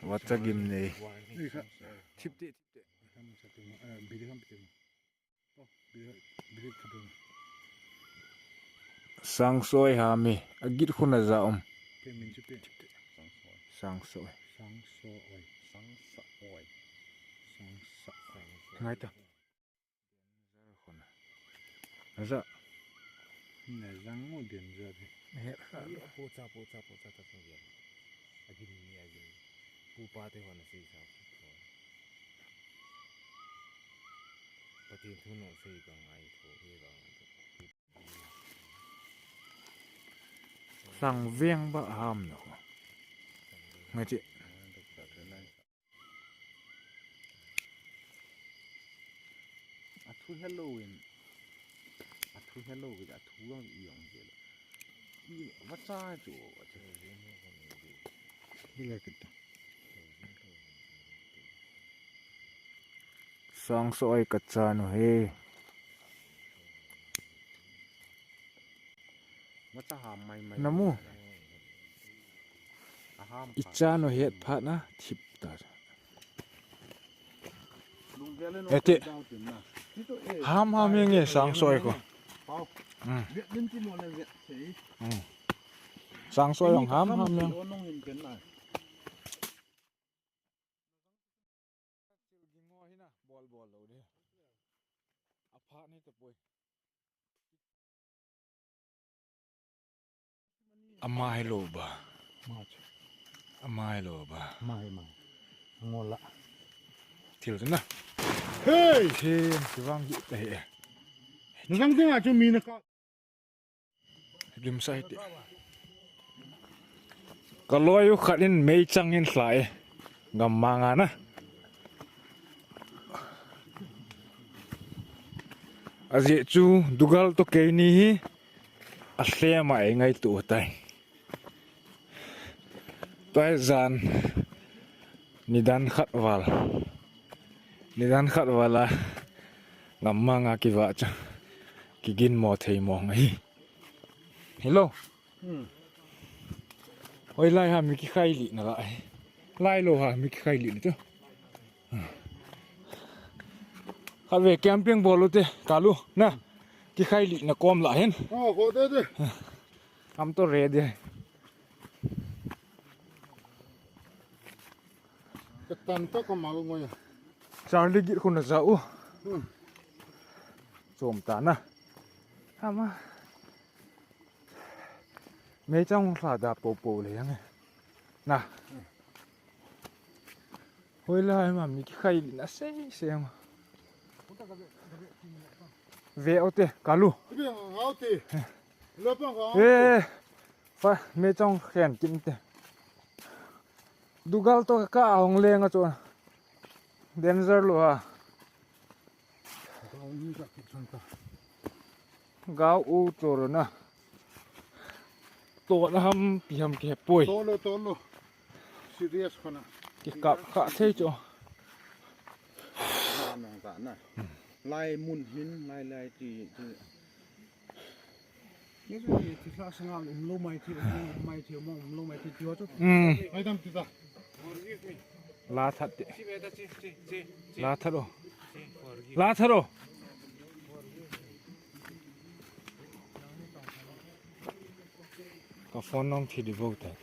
วัดจะกิมเลยทิปเตสังสวยหามีอากิดคุณจะอมสังสวยไงต่อนะจ๊ะเนี่ยจังโมเดินจ้ะดิเฮ้ยโพชาตะตรงเดียวอากินนี่อากินปูปาเตหัวน่ะสิครับปฏิทุนน่ะสิกังไงโถเฮกังสั่งเวียงบะหามเนาะไงจิอะทุเฮลโลวีนอะทุเฮลโลวีนอะทุลองอียองเจลอีวัดซ่าจูอะเจนี่แหละกิตาสังสวยกัจจานุเฮวัดซ่าหามไม่น้ำมูอิจานุเฮดพัดนะทิปตาเอติหามยังไงสังสวยก็สังสวยของหามยังอามาให้โลบะอามาให้โลบะไม่งอละทิลต์นะเฮ้ยเชนสิวังยุเตะนึกถึงอาจุมีนะครับริมไซต์ก็ลอยอยู่ขัดอินไม่จังอินสายงำมางานะอาเจจูดูกัลตัวเกนี่อัลเลียมาเองไงตัวตายตัวจานนิดานขัดวาลละงำมางาคิวะจังกิกินหมอเทยมองไงฮัลโหลโอ้ยไล่ฮะมีกี่ไข่ลินะละไล่โลฮะมีกี่ไข่ลินะจ๊ะข้าเวแคมปิ้งบอลลูเต้กาลูนะกี่ไข่ลินะกอมละเห็นโอ้โหเด้อทำตัวเรดเลยก็ตันตัวก็มาลงมาชาลีกิคุณน่ะจ้าอู้โจมตานะทำมาไม่จ้องสาดาโปเลยยังไงนะเฮ้ยไล่มามีกี่ไข่ลินะเสียงเวอเต้กาลูเอาตีเลือกปังเขาฟ้าไม่จ้องแขนกินเต้ดูกัลตัวก้าของเลี้ยงอ่ะจ้ะเดนเซอร์ลัวก้าวอูโจรนะตัวน้ำพิมพ์เก็บป่วยโตโลซีเรียสคนน่ะเก็บกับข้าเที่ยวน้องตาน่ะลายมุนหินลายจีนี่คือที่คลาสงามลงไม่ที่ไม่ที่มองลงไม่ที่ที่ว่าจุดไม่ทำติดตาลาทัดลาทัดลาทัดก็ฟอนน้องที่ดีโวต์